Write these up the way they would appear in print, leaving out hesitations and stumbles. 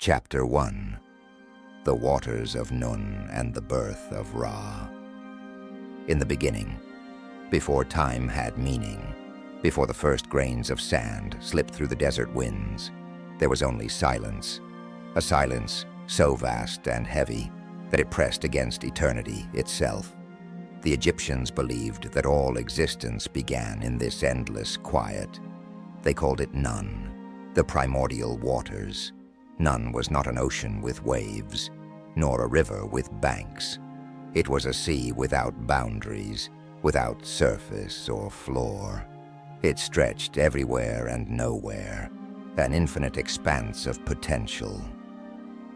Chapter 1. The Waters of Nun and the Birth of Ra. In the beginning, before time had meaning, before the first grains of sand slipped through the desert winds, there was only silence, a silence so vast and heavy that it pressed against eternity itself. The Egyptians believed that all existence began in this endless quiet. They called it Nun, the primordial waters. Nun was not an ocean with waves, nor a river with banks. It was a sea without boundaries, without surface or floor. It stretched everywhere and nowhere, an infinite expanse of potential.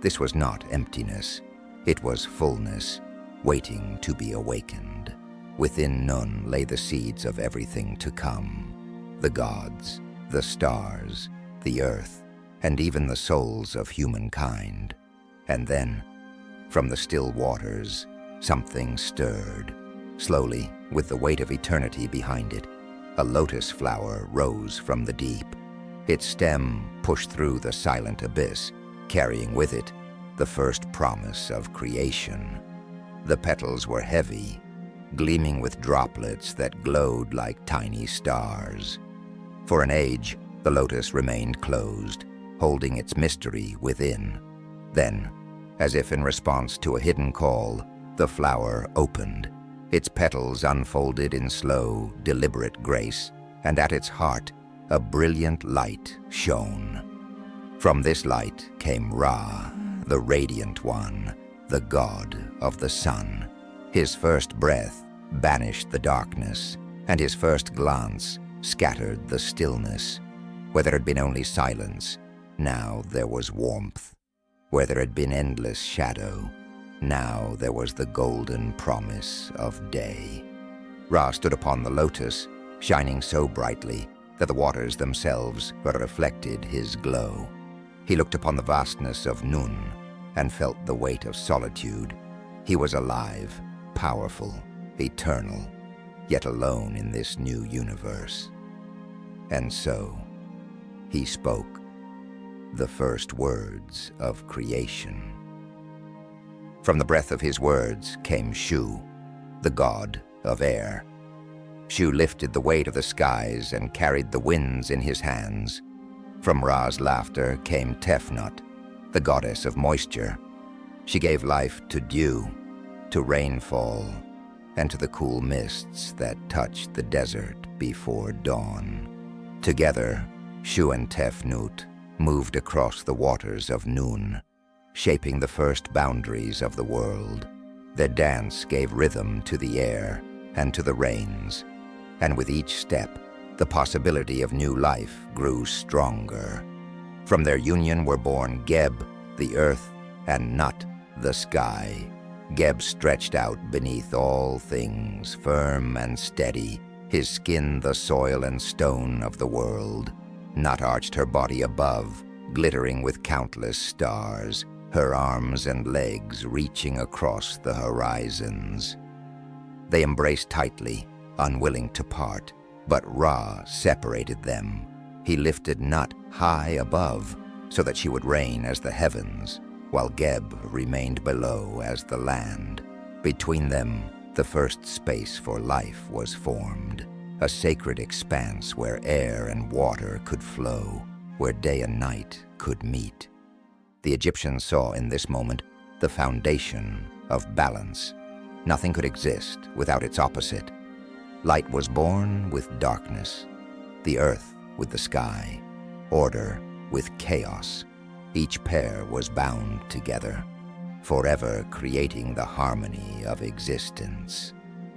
This was not emptiness, it was fullness, waiting to be awakened. Within Nun lay the seeds of everything to come, the gods, the stars, the earth, and even the souls of humankind. And then, from the still waters, something stirred. Slowly, with the weight of eternity behind it, a lotus flower rose from the deep. Its stem pushed through the silent abyss, carrying with it the first promise of creation. The petals were heavy, gleaming with droplets that glowed like tiny stars. For an age, the lotus remained closed, holding its mystery within. Then, as if in response to a hidden call, the flower opened. Its petals unfolded in slow, deliberate grace, and at its heart, a brilliant light shone. From this light came Ra, the Radiant One, the god of the sun. His first breath banished the darkness, and his first glance scattered the stillness. Where there had been only silence, now there was warmth. Where there had been endless shadow, now there was the golden promise of day. Ra stood upon the lotus, shining so brightly that the waters themselves but reflected his glow. He looked upon the vastness of Nun and felt the weight of solitude. He was alive, powerful, eternal, yet alone in this new universe. And so, he spoke the first words of creation. From the breath of his words came Shu, the god of air. Shu lifted the weight of the skies and carried the winds in his hands. From Ra's laughter came Tefnut, the goddess of moisture. She gave life to dew, to rainfall, and to the cool mists that touched the desert before dawn. Together, Shu and Tefnut moved across the waters of Nun, shaping the first boundaries of the world. Their dance gave rhythm to the air and to the rains, and with each step, the possibility of new life grew stronger. From their union were born Geb, the earth, and Nut, the sky. Geb stretched out beneath all things, firm and steady, his skin the soil and stone of the world. Nut arched her body above, glittering with countless stars, her arms and legs reaching across the horizons. They embraced tightly, unwilling to part, but Ra separated them. He lifted Nut high above, so that she would reign as the heavens, while Geb remained below as the land. Between them, the first space for life was formed, a sacred expanse where air and water could flow, where day and night could meet. The Egyptians saw in this moment the foundation of balance. Nothing could exist without its opposite. Light was born with darkness, the earth with the sky, order with chaos. Each pair was bound together, forever creating the harmony of existence.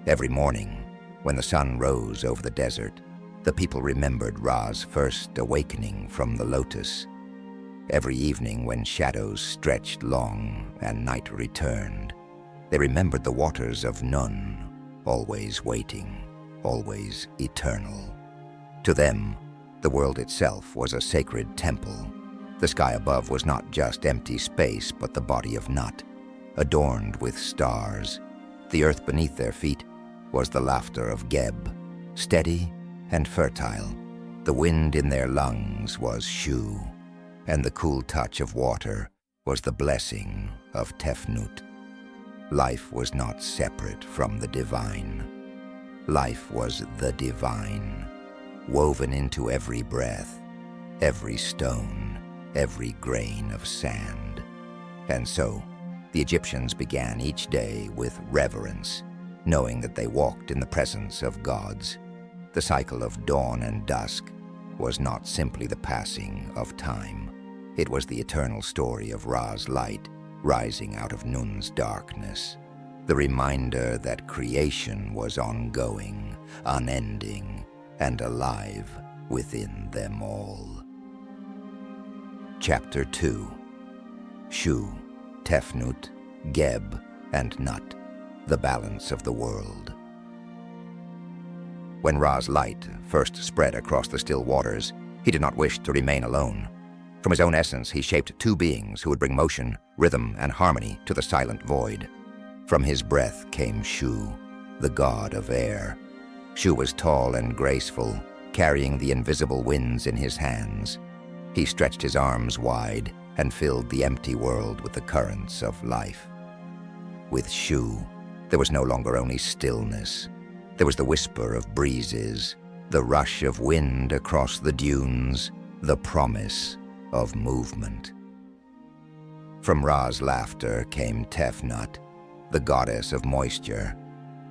Every morning, when the sun rose over the desert, the people remembered Ra's first awakening from the lotus. Every evening when shadows stretched long and night returned, they remembered the waters of Nun, always waiting, always eternal. To them, the world itself was a sacred temple. The sky above was not just empty space, but the body of Nut, adorned with stars. The earth beneath their feet was the laughter of Geb, steady and fertile. The wind in their lungs was Shu, and the cool touch of water was the blessing of Tefnut. Life was not separate from the divine. Life was the divine, woven into every breath, every stone, every grain of sand. And so, the Egyptians began each day with reverence, knowing that they walked in the presence of gods. The cycle of dawn and dusk was not simply the passing of time. It was the eternal story of Ra's light rising out of Nun's darkness, the reminder that creation was ongoing, unending, and alive within them all. Chapter 2. Shu, Tefnut, Geb, and Nut, the balance of the world. When Ra's light first spread across the still waters, he did not wish to remain alone. From his own essence, he shaped two beings who would bring motion, rhythm, and harmony to the silent void. From his breath came Shu, the god of air. Shu was tall and graceful, carrying the invisible winds in his hands. He stretched his arms wide and filled the empty world with the currents of life. With Shu, there was no longer only stillness. There was the whisper of breezes, the rush of wind across the dunes, the promise of movement. From Ra's laughter came Tefnut, the goddess of moisture.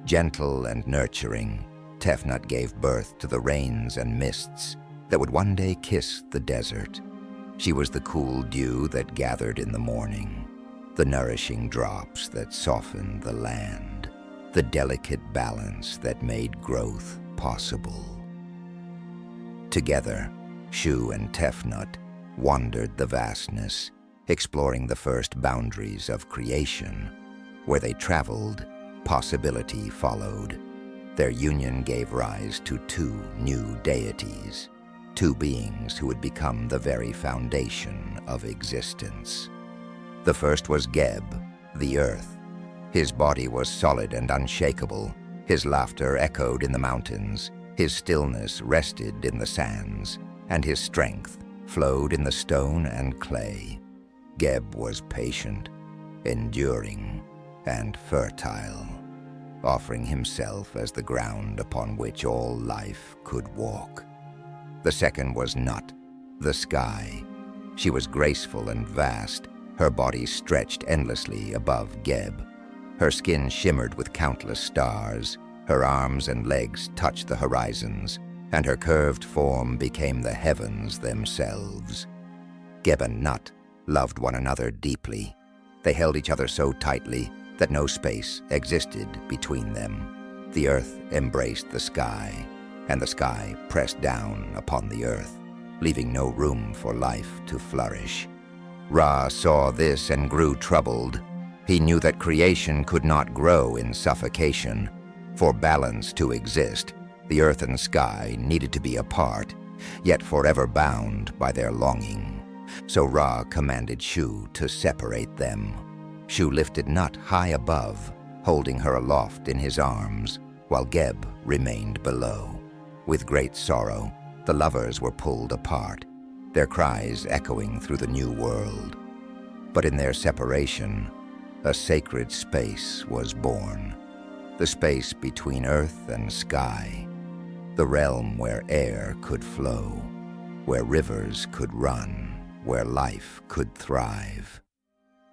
Gentle and nurturing, Tefnut gave birth to the rains and mists that would one day kiss the desert. She was the cool dew that gathered in the morning, the nourishing drops that softened the land, the delicate balance that made growth possible. Together, Shu and Tefnut wandered the vastness, exploring the first boundaries of creation. Where they traveled, possibility followed. Their union gave rise to two new deities, two beings who would become the very foundation of existence. The first was Geb, the earth. His body was solid and unshakable. His laughter echoed in the mountains. His stillness rested in the sands, and his strength flowed in the stone and clay. Geb was patient, enduring, and fertile, offering himself as the ground upon which all life could walk. The second was Nut, the sky. She was graceful and vast, her body stretched endlessly above Geb. Her skin shimmered with countless stars, her arms and legs touched the horizons, and her curved form became the heavens themselves. Geb and Nut loved one another deeply. They held each other so tightly that no space existed between them. The earth embraced the sky, and the sky pressed down upon the earth, leaving no room for life to flourish. Ra saw this and grew troubled. He knew that creation could not grow in suffocation. For balance to exist, the earth and sky needed to be apart, yet forever bound by their longing. So Ra commanded Shu to separate them. Shu lifted Nut high above, holding her aloft in his arms, while Geb remained below. With great sorrow, the lovers were pulled apart, their cries echoing through the new world. But in their separation, a sacred space was born, the space between earth and sky, the realm where air could flow, where rivers could run, where life could thrive.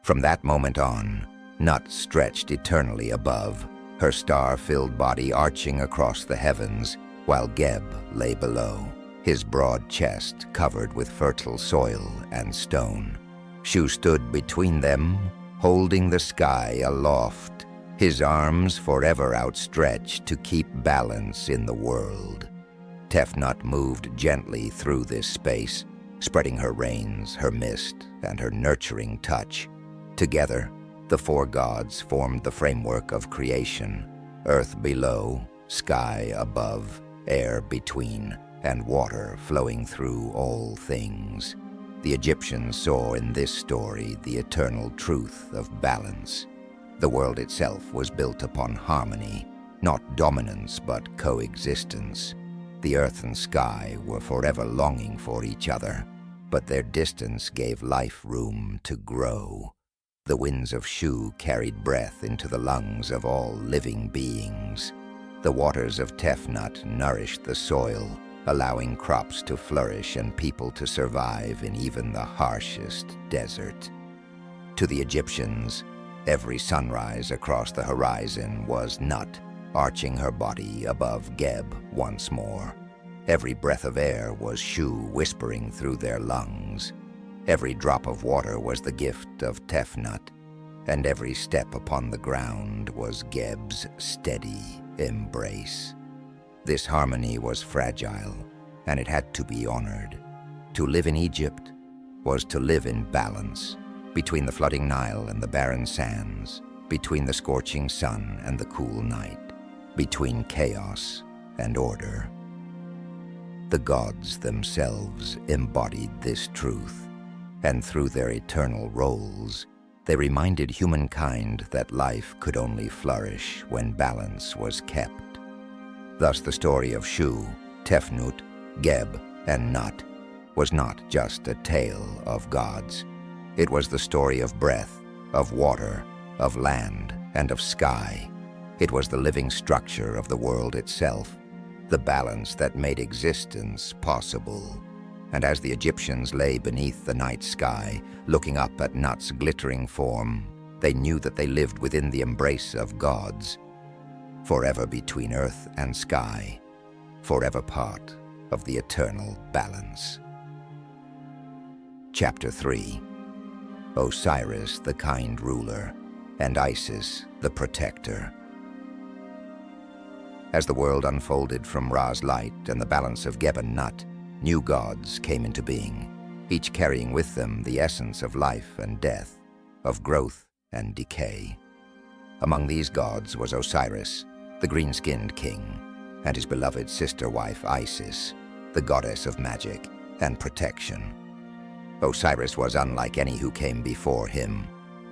From that moment on, Nut stretched eternally above, her star-filled body arching across the heavens, while Geb lay below, his broad chest covered with fertile soil and stone. Shu stood between them, holding the sky aloft, his arms forever outstretched to keep balance in the world. Tefnut moved gently through this space, spreading her rains, her mist, and her nurturing touch. Together, the four gods formed the framework of creation: earth below, sky above, air between, and water flowing through all things. The Egyptians saw in this story the eternal truth of balance. The world itself was built upon harmony, not dominance but coexistence. The earth and sky were forever longing for each other, but their distance gave life room to grow. The winds of Shu carried breath into the lungs of all living beings. The waters of Tefnut nourished the soil, allowing crops to flourish and people to survive in even the harshest desert. To the Egyptians, every sunrise across the horizon was Nut, arching her body above Geb once more. Every breath of air was Shu whispering through their lungs. Every drop of water was the gift of Tefnut, and every step upon the ground was Geb's steady embrace. This harmony was fragile, and it had to be honored. To live in Egypt was to live in balance, between the flooding Nile and the barren sands, between the scorching sun and the cool night, between chaos and order. The gods themselves embodied this truth, and through their eternal roles, they reminded humankind that life could only flourish when balance was kept. Thus the story of Shu, Tefnut, Geb, and Nut was not just a tale of gods. It was the story of breath, of water, of land, and of sky. It was the living structure of the world itself, the balance that made existence possible. And as the Egyptians lay beneath the night sky, looking up at Nut's glittering form, they knew that they lived within the embrace of gods, forever between earth and sky, forever part of the eternal balance. Chapter 3. Osiris, the kind ruler, and Isis, the protector. As the world unfolded from Ra's light and the balance of Geb and Nut, new gods came into being, each carrying with them the essence of life and death, of growth and decay. Among these gods was Osiris, the green-skinned king, and his beloved sister-wife Isis, the goddess of magic and protection. Osiris was unlike any who came before him.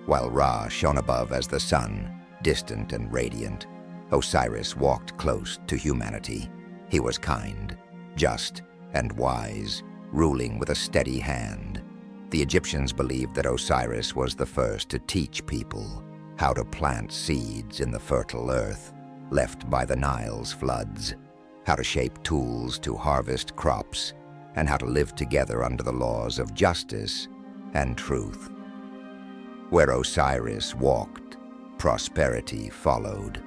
While Ra shone above as the sun, distant and radiant, Osiris walked close to humanity. He was kind, just, and wise, ruling with a steady hand. The Egyptians believed that Osiris was the first to teach people how to plant seeds in the fertile earth left by the Nile's floods, how to shape tools to harvest crops, and how to live together under the laws of justice and truth. Where Osiris walked, prosperity followed.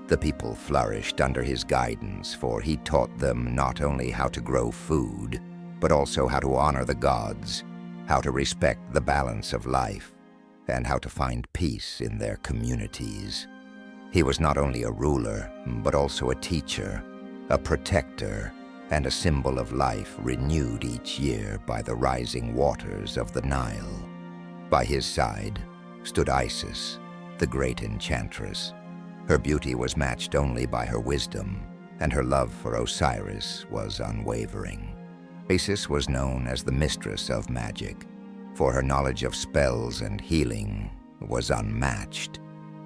The people flourished under his guidance, for he taught them not only how to grow food, but also how to honor the gods, how to respect the balance of life, and how to find peace in their communities. He was not only a ruler, but also a teacher, a protector, and a symbol of life renewed each year by the rising waters of the Nile. By his side stood Isis, the great enchantress. Her beauty was matched only by her wisdom, and her love for Osiris was unwavering. Isis was known as the mistress of magic, for her knowledge of spells and healing was unmatched.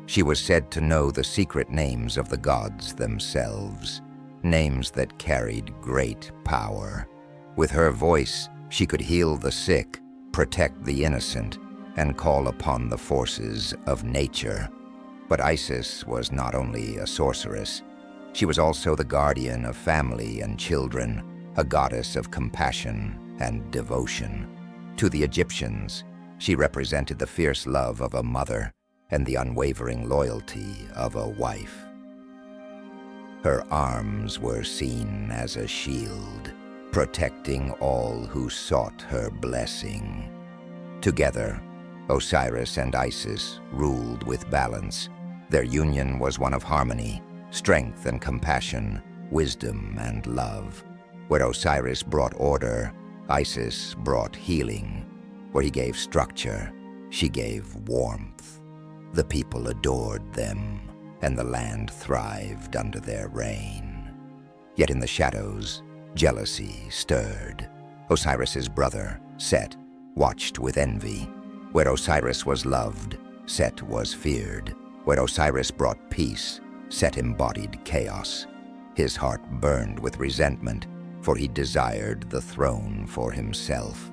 She was said to know the secret names of the gods themselves, names that carried great power. With her voice, she could heal the sick, protect the innocent, and call upon the forces of nature. But Isis was not only a sorceress, she was also the guardian of family and children, a goddess of compassion and devotion. To the Egyptians, she represented the fierce love of a mother and the unwavering loyalty of a wife. Her arms were seen as a shield, protecting all who sought her blessing. Together, Osiris and Isis ruled with balance. Their union was one of harmony, strength and compassion, wisdom and love. Where Osiris brought order, Isis brought healing. Where he gave structure, she gave warmth. The people adored them, and the land thrived under their reign. Yet in the shadows, jealousy stirred. Osiris's brother, Set, watched with envy. Where Osiris was loved, Set was feared. Where Osiris brought peace, Set embodied chaos. His heart burned with resentment, for he desired the throne for himself.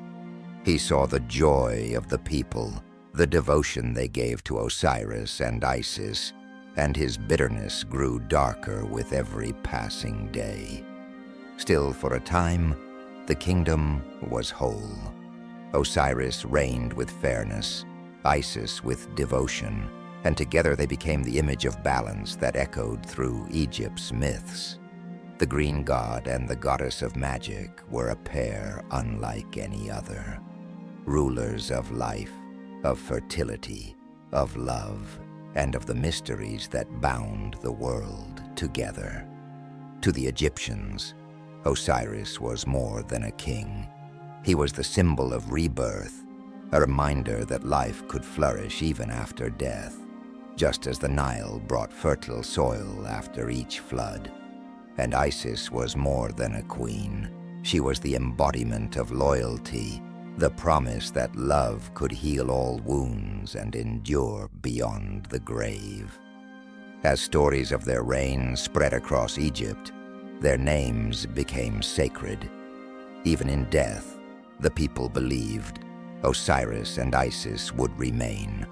He saw the joy of the people, the devotion they gave to Osiris and Isis, and his bitterness grew darker with every passing day. Still, for a time, the kingdom was whole. Osiris reigned with fairness, Isis with devotion, and together they became the image of balance that echoed through Egypt's myths. The green god and the goddess of magic were a pair unlike any other, rulers of life, of fertility, of love, and of the mysteries that bound the world together. To the Egyptians, Osiris was more than a king. He was the symbol of rebirth, a reminder that life could flourish even after death, just as the Nile brought fertile soil after each flood. And Isis was more than a queen. She was the embodiment of loyalty, the promise that love could heal all wounds and endure beyond the grave. As stories of their reign spread across Egypt, their names became sacred. Even in death, the people believed Osiris and Isis would remain,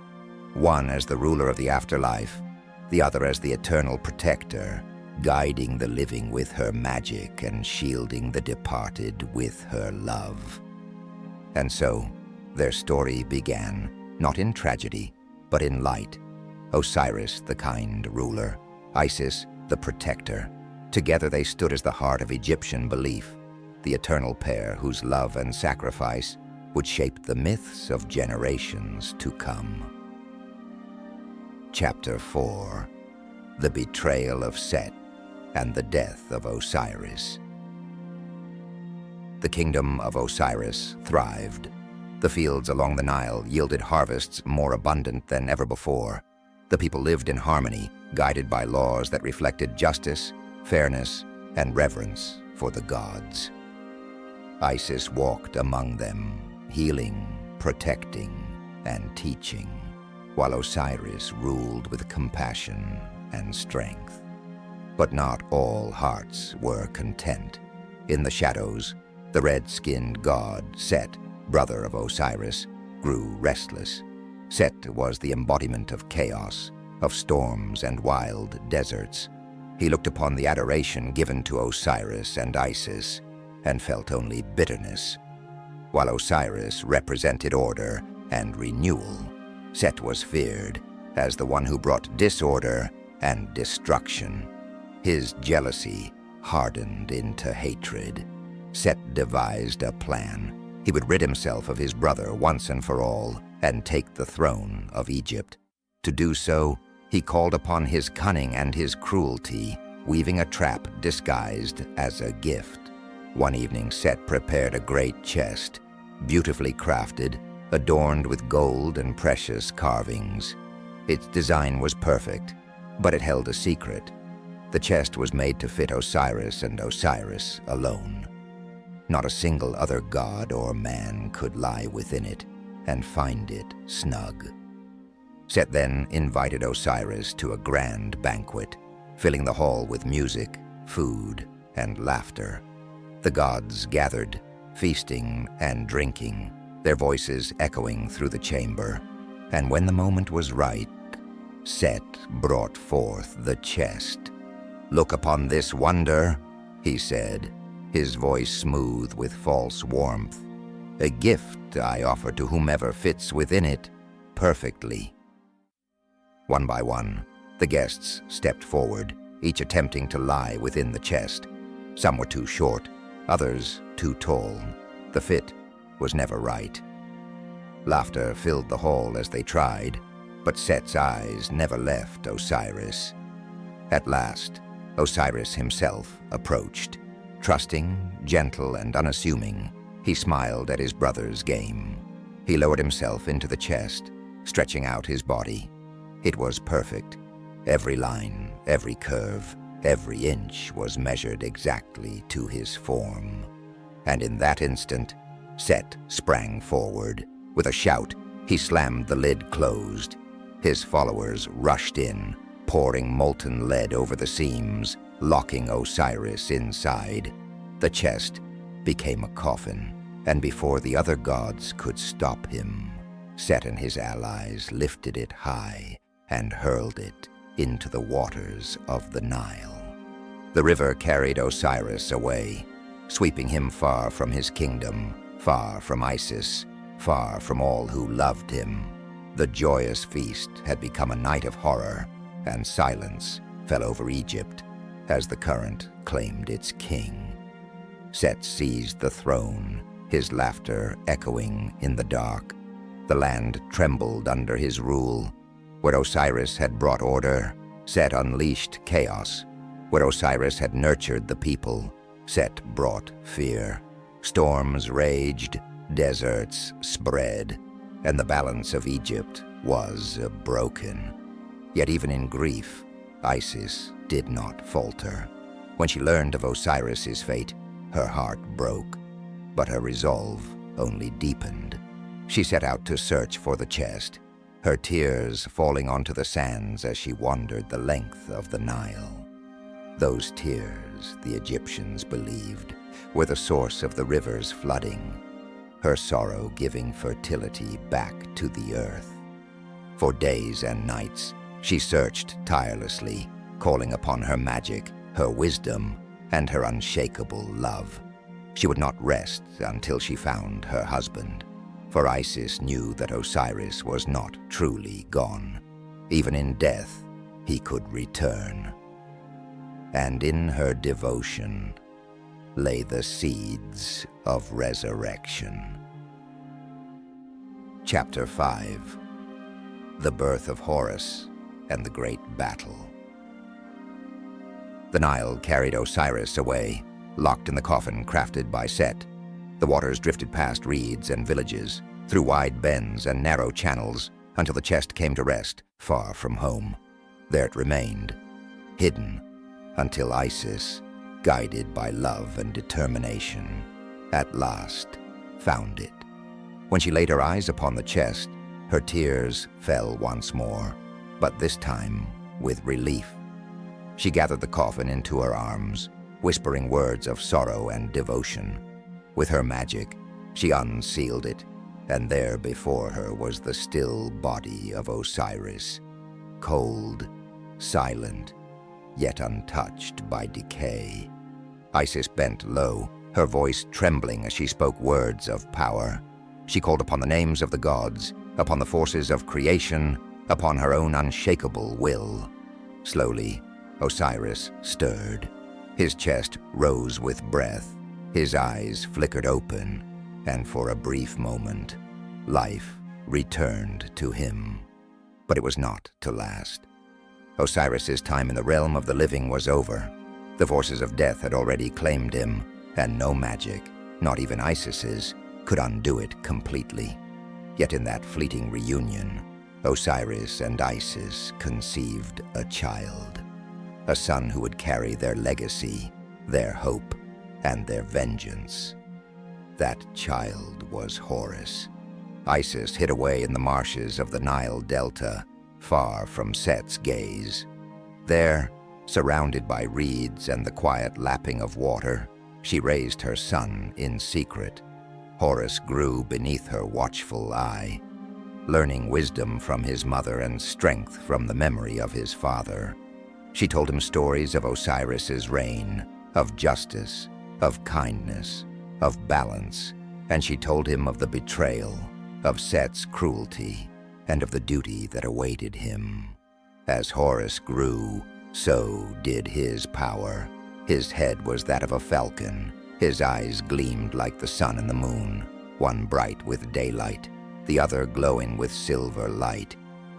one as the ruler of the afterlife, the other as the eternal protector, guiding the living with her magic and shielding the departed with her love. And so, their story began, not in tragedy, but in light. Osiris, the kind ruler, Isis, the protector. Together they stood as the heart of Egyptian belief, the eternal pair whose love and sacrifice would shape the myths of generations to come. Chapter 4: The Betrayal of Set and the Death of Osiris. The kingdom of Osiris thrived. The fields along the Nile yielded harvests more abundant than ever before. The people lived in harmony, guided by laws that reflected justice, fairness, and reverence for the gods. Isis walked among them, healing, protecting, and teaching, while Osiris ruled with compassion and strength. But not all hearts were content. In the shadows, the red-skinned god, Set, brother of Osiris, grew restless. Set was the embodiment of chaos, of storms and wild deserts. He looked upon the adoration given to Osiris and Isis and felt only bitterness. While Osiris represented order and renewal, Set was feared as the one who brought disorder and destruction. His jealousy hardened into hatred. Set devised a plan. He would rid himself of his brother once and for all and take the throne of Egypt. To do so, he called upon his cunning and his cruelty, weaving a trap disguised as a gift. One evening, Set prepared a great chest, beautifully crafted, adorned with gold and precious carvings. Its design was perfect, but it held a secret. The chest was made to fit Osiris and Osiris alone. Not a single other god or man could lie within it and find it snug. Set then invited Osiris to a grand banquet, filling the hall with music, food, and laughter. The gods gathered, feasting and drinking, their voices echoing through the chamber. And when the moment was right, Set brought forth the chest. "Look upon this wonder," he said, his voice smooth with false warmth. "A gift I offer to whomever fits within it perfectly." One by one, the guests stepped forward, each attempting to lie within the chest. Some were too short, others too tall. The fit was never right. Laughter filled the hall as they tried, but Set's eyes never left Osiris. At last, Osiris himself approached. Trusting, gentle, and unassuming, he smiled at his brother's game. He lowered himself into the chest, stretching out his body. It was perfect. Every line, every curve, every inch was measured exactly to his form. And in that instant, Set sprang forward. With a shout, he slammed the lid closed. His followers rushed in, pouring molten lead over the seams, locking Osiris inside. The chest became a coffin, and before the other gods could stop him, Set and his allies lifted it high and hurled it into the waters of the Nile. The river carried Osiris away, sweeping him far from his kingdom, far from Isis, far from all who loved him. The joyous feast had become a night of horror, and silence fell over Egypt as the current claimed its king. Set seized the throne, his laughter echoing in the dark. The land trembled under his rule. Where Osiris had brought order, Set unleashed chaos. Where Osiris had nurtured the people, Set brought fear. Storms raged, deserts spread, and the balance of Egypt was broken. Yet even in grief, Isis did not falter. When she learned of Osiris's fate, her heart broke, but her resolve only deepened. She set out to search for the chest, her tears falling onto the sands as she wandered the length of the Nile. Those tears, the Egyptians believed, were the source of the river's flooding, her sorrow giving fertility back to the earth. For days and nights, she searched tirelessly, calling upon her magic, her wisdom, and her unshakable love. She would not rest until she found her husband, for Isis knew that Osiris was not truly gone. Even in death, he could return. And in her devotion lay the seeds of resurrection. Chapter 5. The Birth of Horus and the Great Battle. The Nile carried Osiris away, locked in the coffin crafted by Set. The waters drifted past reeds and villages, through wide bends and narrow channels, until the chest came to rest, far from home. There it remained, hidden, until Isis, guided by love and determination, at last found it. When she laid her eyes upon the chest, her tears fell once more, but this time with relief. She gathered the coffin into her arms, whispering words of sorrow and devotion. With her magic, she unsealed it, and there before her was the still body of Osiris, cold, silent, yet untouched by decay. Isis bent low, her voice trembling as she spoke words of power. She called upon the names of the gods, upon the forces of creation, upon her own unshakable will. Slowly, Osiris stirred. His chest rose with breath, his eyes flickered open, and for a brief moment, life returned to him. But it was not to last. Osiris's time in the realm of the living was over. The forces of death had already claimed him, and no magic, not even Isis's, could undo it completely. Yet in that fleeting reunion, Osiris and Isis conceived a child, a son who would carry their legacy, their hope, and their vengeance. That child was Horus. Isis hid away in the marshes of the Nile Delta, far from Set's gaze. There, surrounded by reeds and the quiet lapping of water, she raised her son in secret. Horus grew beneath her watchful eye, learning wisdom from his mother and strength from the memory of his father. She told him stories of Osiris's reign, of justice, of kindness, of balance, and she told him of the betrayal, of Set's cruelty, and of the duty that awaited him. As Horus grew, so did his power. His head was that of a falcon. His eyes gleamed like the sun and the moon, one bright with daylight, the other glowing with silver light.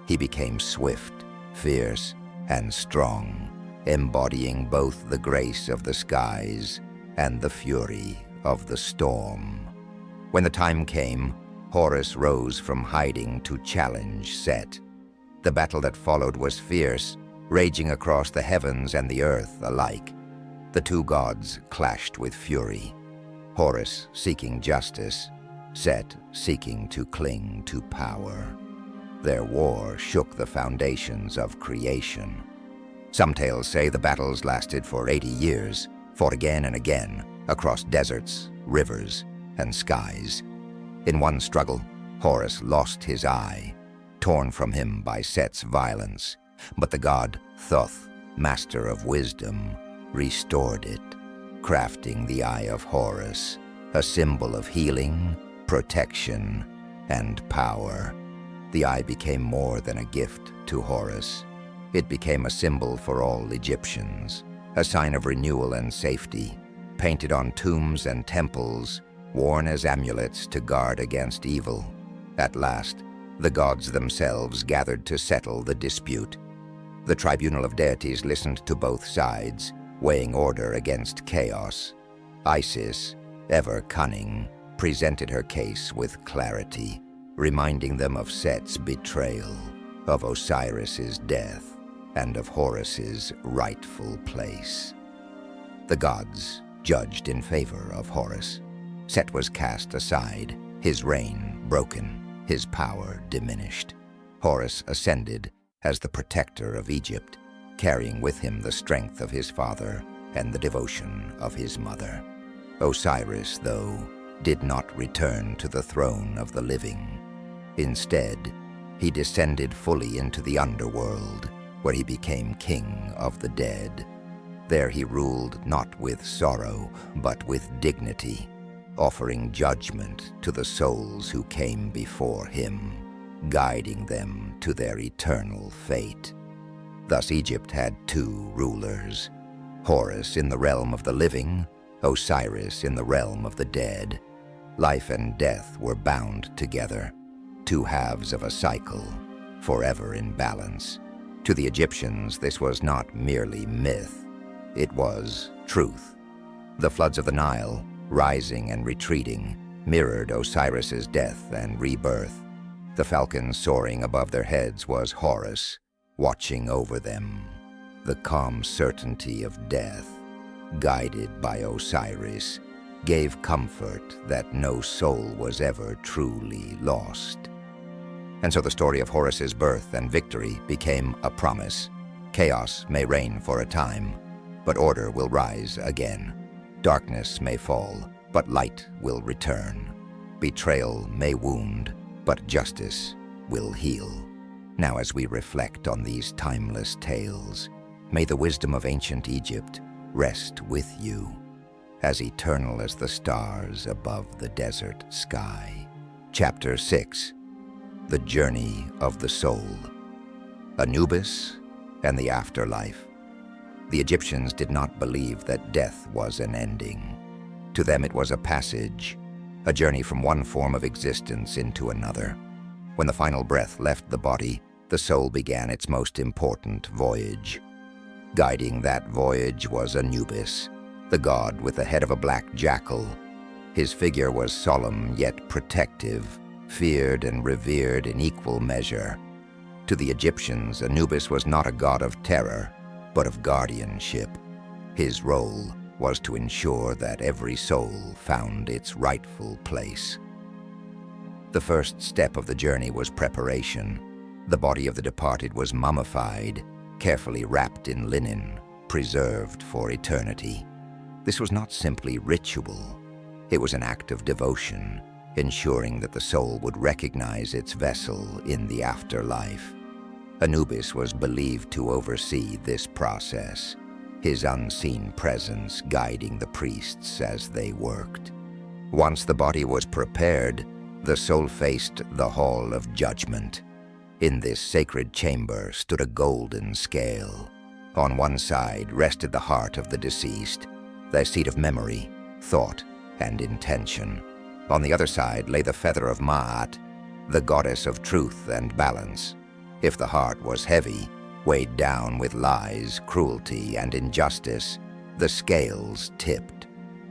He became swift, fierce, and strong, embodying both the grace of the skies and the fury of the storm. When the time came, Horus rose from hiding to challenge Set. The battle that followed was fierce, raging across the heavens and the earth alike. The two gods clashed with fury, Horus seeking justice, Set seeking to cling to power. Their war shook the foundations of creation. Some tales say the battles lasted for 80 years, fought again and again, across deserts, rivers, and skies. In one struggle, Horus lost his eye, torn from him by Set's violence, but the god Thoth, master of wisdom, restored it, crafting the Eye of Horus, a symbol of healing, protection, and power. The eye became more than a gift to Horus. It became a symbol for all Egyptians, a sign of renewal and safety, painted on tombs and temples, worn as amulets to guard against evil. At last, the gods themselves gathered to settle the dispute. The tribunal of deities listened to both sides, weighing order against chaos. Isis, ever cunning, presented her case with clarity, reminding them of Set's betrayal, of Osiris's death, and of Horus's rightful place. The gods judged in favor of Horus. Set was cast aside, his reign broken, his power diminished. Horus ascended as the protector of Egypt, carrying with him the strength of his father and the devotion of his mother. Osiris, though, did not return to the throne of the living. Instead, he descended fully into the underworld, where he became king of the dead. There he ruled not with sorrow, but with dignity, offering judgment to the souls who came before him, guiding them to their eternal fate. Thus Egypt had two rulers, Horus in the realm of the living, Osiris in the realm of the dead. Life and death were bound together, two halves of a cycle, forever in balance. To the Egyptians, this was not merely myth, it was truth. The floods of the Nile, rising and retreating, mirrored Osiris's death and rebirth. The falcon soaring above their heads was Horus, watching over them. The calm certainty of death, guided by Osiris, gave comfort that no soul was ever truly lost. And so the story of Horus's birth and victory became a promise. Chaos may reign for a time, but order will rise again. Darkness may fall, but light will return. Betrayal may wound, but justice will heal. Now, as we reflect on these timeless tales, may the wisdom of ancient Egypt rest with you, as eternal as the stars above the desert sky. Chapter 6. The Journey of the Soul. Anubis and the Afterlife. The Egyptians did not believe that death was an ending. To them it was a passage, a journey from one form of existence into another. When the final breath left the body, the soul began its most important voyage. Guiding that voyage was Anubis, the god with the head of a black jackal. His figure was solemn yet protective, feared and revered in equal measure. To the Egyptians, Anubis was not a god of terror, but of guardianship. His role was to ensure that every soul found its rightful place. The first step of the journey was preparation. The body of the departed was mummified, carefully wrapped in linen, preserved for eternity. This was not simply ritual. It was an act of devotion, ensuring that the soul would recognize its vessel in the afterlife. Anubis was believed to oversee this process, his unseen presence guiding the priests as they worked. Once the body was prepared, the soul faced the Hall of Judgment. In this sacred chamber stood a golden scale. On one side rested the heart of the deceased, their seat of memory, thought, and intention. On the other side lay the feather of Ma'at, the goddess of truth and balance. If the heart was heavy, weighed down with lies, cruelty, and injustice, the scales tipped.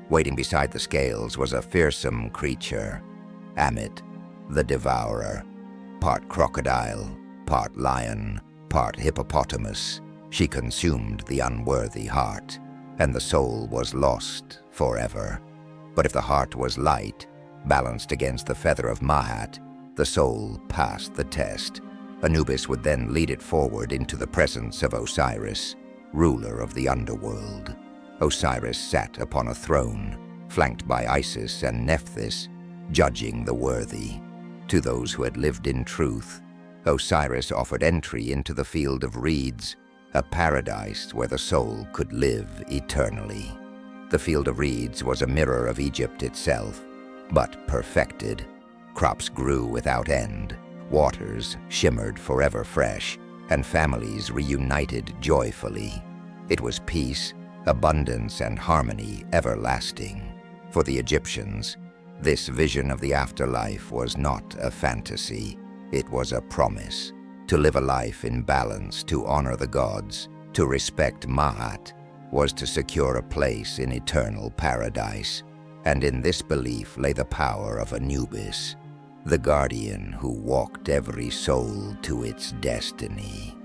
Waiting beside the scales was a fearsome creature, Amit, the devourer. Part crocodile, part lion, part hippopotamus, she consumed the unworthy heart, and the soul was lost forever. But if the heart was light, balanced against the feather of Ma'at, the soul passed the test. Anubis would then lead it forward into the presence of Osiris, ruler of the underworld. Osiris sat upon a throne, flanked by Isis and Nephthys, judging the worthy. To those who had lived in truth, Osiris offered entry into the field of reeds, a paradise where the soul could live eternally. The field of reeds was a mirror of Egypt itself, but perfected. Crops grew without end, waters shimmered forever fresh, and families reunited joyfully. It was peace, abundance, and harmony everlasting. For the Egyptians, this vision of the afterlife was not a fantasy. It was a promise to live a life in balance, to honor the gods, to respect Ma'at, was to secure a place in eternal paradise. And in this belief lay the power of Anubis, the guardian who walked every soul to its destiny,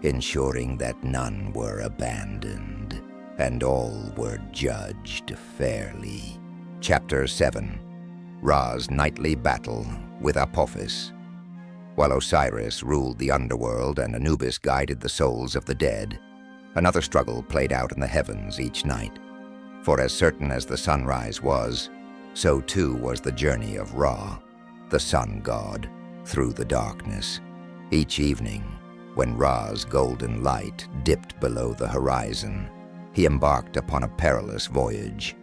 ensuring that none were abandoned and all were judged fairly. Chapter 7. Ra's nightly battle with Apophis. While Osiris ruled the underworld and Anubis guided the souls of the dead, another struggle played out in the heavens each night. For as certain as the sunrise was, so too was the journey of Ra, the sun god, through the darkness. Each evening, when Ra's golden light dipped below the horizon, he embarked upon a perilous voyage.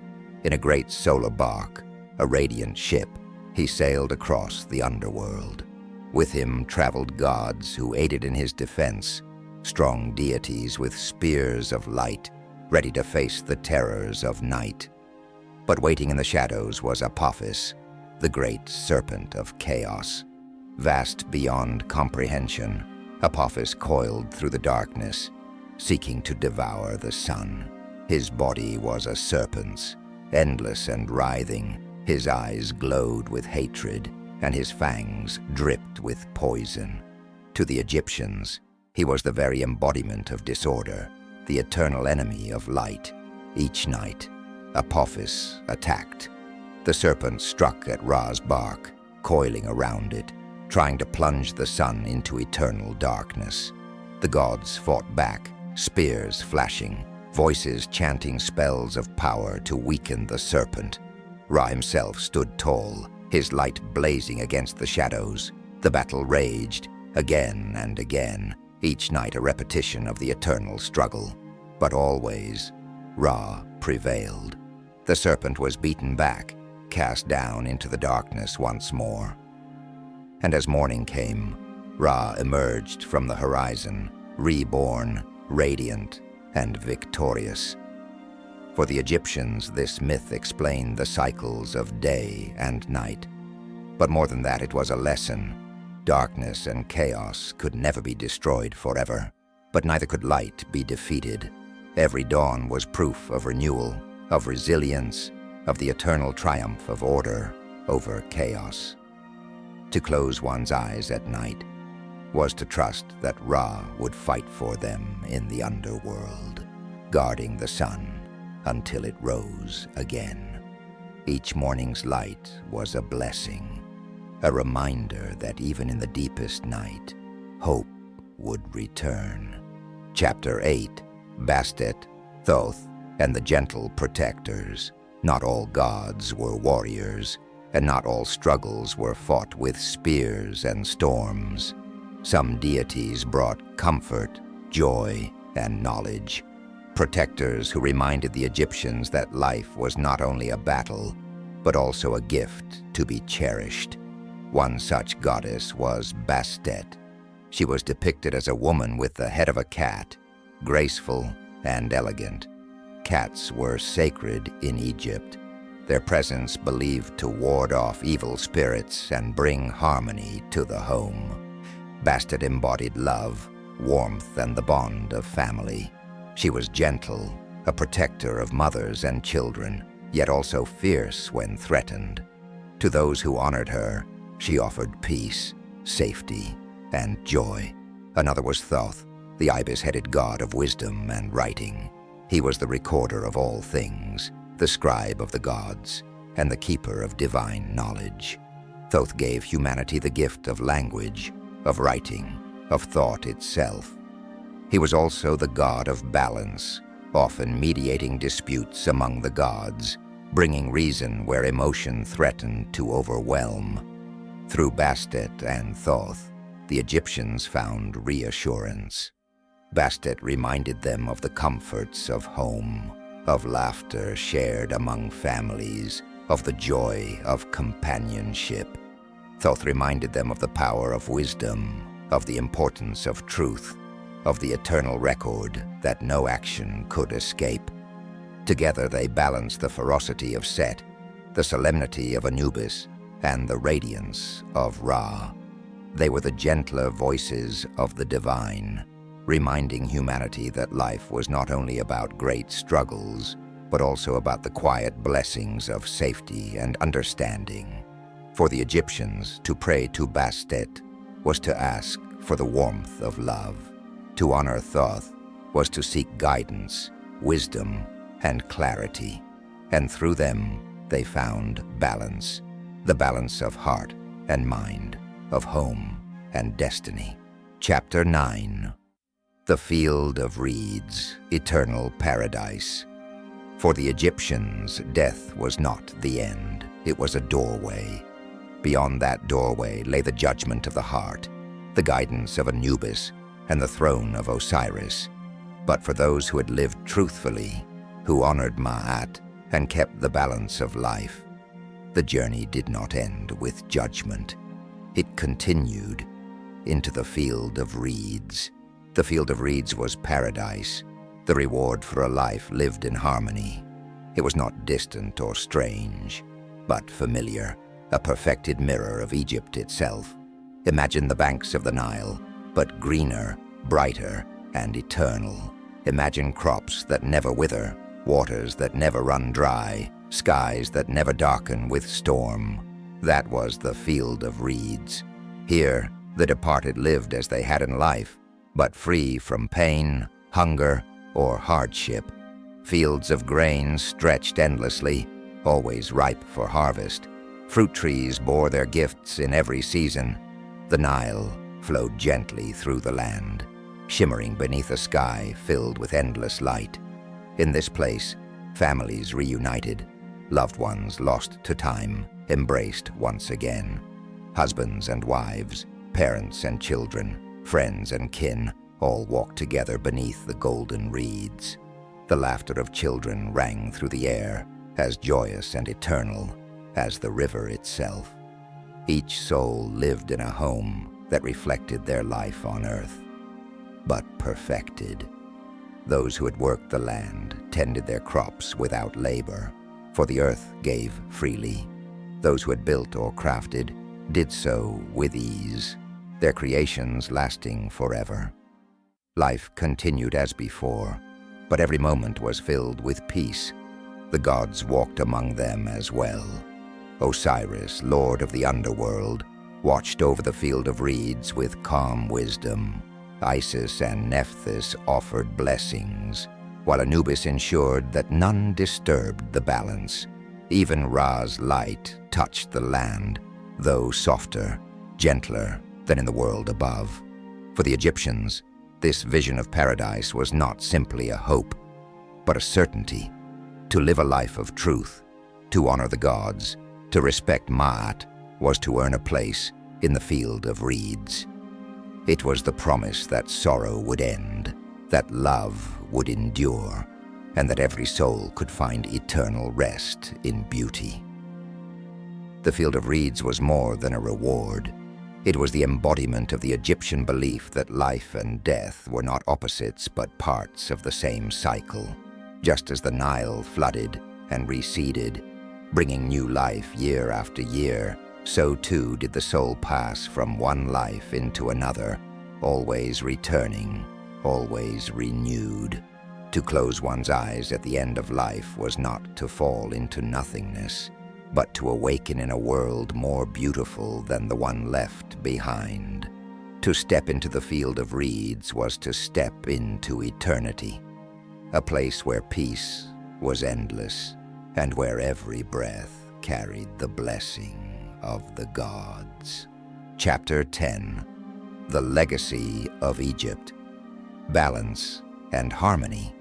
In a great solar bark, a radiant ship, he sailed across the underworld. With him traveled gods who aided in his defense, strong deities with spears of light, ready to face the terrors of night. But waiting in the shadows was Apophis, the great serpent of chaos. Vast beyond comprehension, Apophis coiled through the darkness, seeking to devour the sun. His body was a serpent's, endless and writhing. His eyes glowed with hatred, and his fangs dripped with poison. To the Egyptians, he was the very embodiment of disorder, the eternal enemy of light. Each night, Apophis attacked. The serpent struck at Ra's bark, coiling around it, trying to plunge the sun into eternal darkness. The gods fought back, spears flashing, voices chanting spells of power to weaken the serpent. Ra himself stood tall, his light blazing against the shadows. The battle raged, again and again, each night a repetition of the eternal struggle. But always, Ra prevailed. The serpent was beaten back, cast down into the darkness once more. And as morning came, Ra emerged from the horizon, reborn, radiant, and victorious. For the Egyptians, this myth explained the cycles of day and night. But more than that, it was a lesson. Darkness and chaos could never be destroyed forever, but neither could light be defeated. Every dawn was proof of renewal, of resilience, of the eternal triumph of order over chaos. To close one's eyes at night was to trust that Ra would fight for them in the underworld, guarding the sun until it rose again. Each morning's light was a blessing, a reminder that even in the deepest night, hope would return. Chapter 8. Bastet, Thoth, and the Gentle Protectors. Not all gods were warriors, and not all struggles were fought with spears and storms. Some deities brought comfort, joy, and knowledge. Protectors who reminded the Egyptians that life was not only a battle, but also a gift to be cherished. One such goddess was Bastet. She was depicted as a woman with the head of a cat, graceful and elegant. Cats were sacred in Egypt, their presence believed to ward off evil spirits and bring harmony to the home. Bastet embodied love, warmth, and the bond of family. She was gentle, a protector of mothers and children, yet also fierce when threatened. To those who honored her, she offered peace, safety, and joy. Another was Thoth, the ibis-headed god of wisdom and writing. He was the recorder of all things, the scribe of the gods, and the keeper of divine knowledge. Thoth gave humanity the gift of language, of writing, of thought itself. He was also the god of balance, often mediating disputes among the gods. bringing reason where emotion threatened to overwhelm. Through Bastet and Thoth, the Egyptians found reassurance. Bastet reminded them of the comforts of home, of laughter shared among families, of the joy of companionship. Thoth reminded them of the power of wisdom, of the importance of truth, of the eternal record that no action could escape. Together they balanced the ferocity of Set, the solemnity of Anubis, and the radiance of Ra. They were the gentler voices of the divine, reminding humanity that life was not only about great struggles, but also about the quiet blessings of safety and understanding. For the Egyptians, to pray to Bastet was to ask for the warmth of love. To honor Thoth was to seek guidance, wisdom, and clarity. And through them, they found balance, the balance of heart and mind, of home and destiny. Chapter 9. The Field of Reeds, Eternal Paradise. For the Egyptians, death was not the end. It was a doorway. Beyond that doorway lay the judgment of the heart, the guidance of Anubis, and the throne of Osiris. But for those who had lived truthfully, who honored Ma'at and kept the balance of life, the journey did not end with judgment. It continued into the Field of Reeds. The Field of Reeds was paradise, the reward for a life lived in harmony. It was not distant or strange, but familiar, a perfected mirror of Egypt itself. Imagine the banks of the Nile, but greener, brighter, and eternal. Imagine crops that never wither, waters that never run dry, skies that never darken with storm. That was the Field of Reeds. Here, the departed lived as they had in life, but free from pain, hunger, or hardship. Fields of grain stretched endlessly, always ripe for harvest. Fruit trees bore their gifts in every season. The Nile flowed gently through the land, shimmering beneath a sky filled with endless light. In this place, families reunited, loved ones lost to time, embraced once again. Husbands and wives, parents and children, friends and kin, all walked together beneath the golden reeds. The laughter of children rang through the air, as joyous and eternal as the river itself. Each soul lived in a home that reflected their life on earth, but perfected. Those who had worked the land tended their crops without labor, for the earth gave freely. Those who had built or crafted did so with ease, their creations lasting forever. Life continued as before, but every moment was filled with peace. The gods walked among them as well. Osiris, lord of the underworld, watched over the Field of Reeds with calm wisdom. Isis and Nephthys offered blessings, while Anubis ensured that none disturbed the balance. Even Ra's light touched the land, though softer, gentler than in the world above. For the Egyptians, this vision of paradise was not simply a hope, but a certainty. To live a life of truth, to honor the gods, to respect Ma'at, was to earn a place in the Field of Reeds. It was the promise that sorrow would end, that love would endure, and that every soul could find eternal rest in beauty. The Field of Reeds was more than a reward. It was the embodiment of the Egyptian belief that life and death were not opposites but parts of the same cycle. Just as the Nile flooded and receded, bringing new life year after year, so too did the soul pass from one life into another, always returning, always renewed. To close one's eyes at the end of life was not to fall into nothingness, but to awaken in a world more beautiful than the one left behind. To step into the Field of Reeds was to step into eternity, a place where peace was endless and where every breath carried the blessing of the gods. Chapter 10. The Legacy of Egypt. Balance and harmony.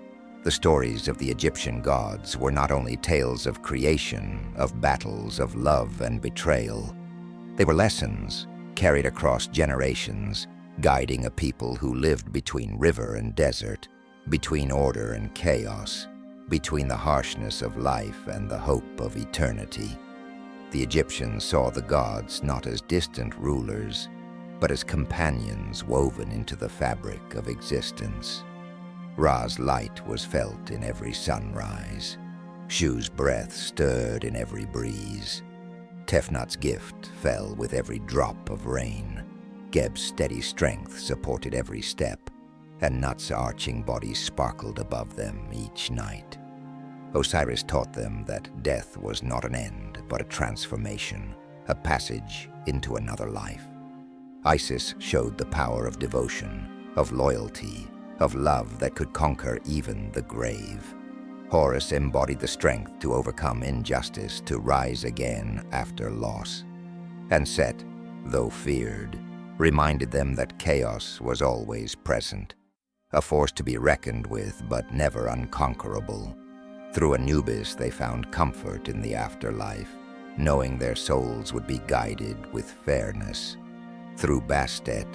The stories of the Egyptian gods were not only tales of creation, of battles, of love and betrayal. They were lessons carried across generations, guiding a people who lived between river and desert, between order and chaos, between the harshness of life and the hope of eternity. The Egyptians saw the gods not as distant rulers, but as companions woven into the fabric of existence. Ra's light was felt in every sunrise. Shu's breath stirred in every breeze. Tefnut's gift fell with every drop of rain. Geb's steady strength supported every step, and Nut's arching body sparkled above them each night. Osiris taught them that death was not an end, but a transformation, a passage into another life. Isis showed the power of devotion, of loyalty, of love that could conquer even the grave. Horus embodied the strength to overcome injustice, to rise again after loss. And Set, though feared, reminded them that chaos was always present, a force to be reckoned with but never unconquerable. Through Anubis they found comfort in the afterlife, knowing their souls would be guided with fairness. Through Bastet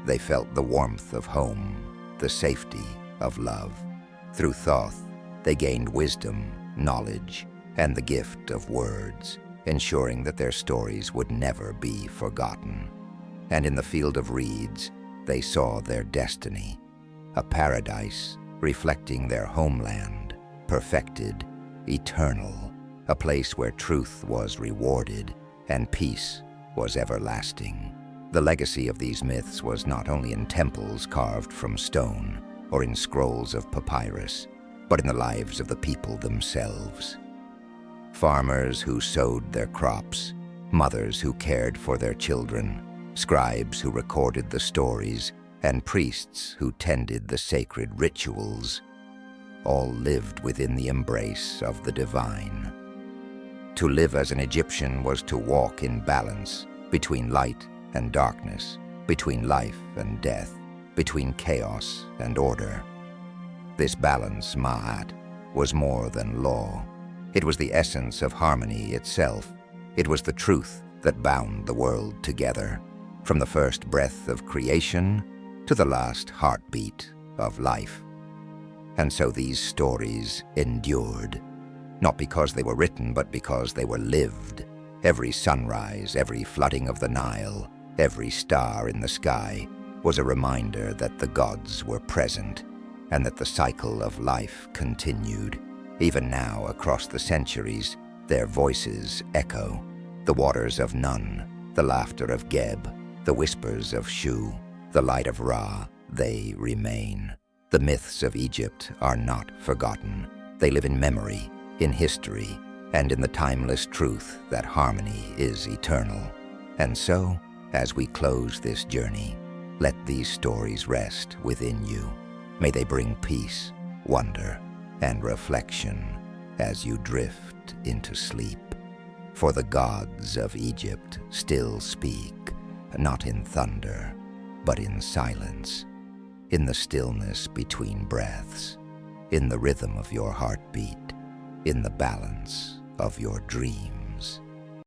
they felt the warmth of home, the safety of love. Through Thoth they gained wisdom, knowledge, and the gift of words, ensuring that their stories would never be forgotten. And in the field of reeds, they saw their destiny, a paradise reflecting their homeland, perfected, eternal, a place where truth was rewarded and peace was everlasting. The legacy of these myths was not only in temples carved from stone or in scrolls of papyrus, but in the lives of the people themselves. Farmers who sowed their crops, mothers who cared for their children, scribes who recorded the stories, and priests who tended the sacred rituals, all lived within the embrace of the divine. To live as an Egyptian was to walk in balance between light and darkness, between life and death, between chaos and order. This balance, Ma'at, was more than law. It was the essence of harmony itself. It was the truth that bound the world together, from the first breath of creation to the last heartbeat of life. And so these stories endured, not because they were written, but because they were lived. Every sunrise, every flooding of the Nile, every star in the sky was a reminder that the gods were present and that the cycle of life continued. Even now, across the centuries, their voices echo. The waters of Nun, the laughter of Geb, the whispers of Shu, the light of Ra, they remain. The myths of Egypt are not forgotten. They live in memory, in history, and in the timeless truth that harmony is eternal. And so, as we close this journey, let these stories rest within you. May they bring peace, wonder, and reflection as you drift into sleep. For the gods of Egypt still speak, not in thunder, but in silence, in the stillness between breaths, in the rhythm of your heartbeat, in the balance of your dream.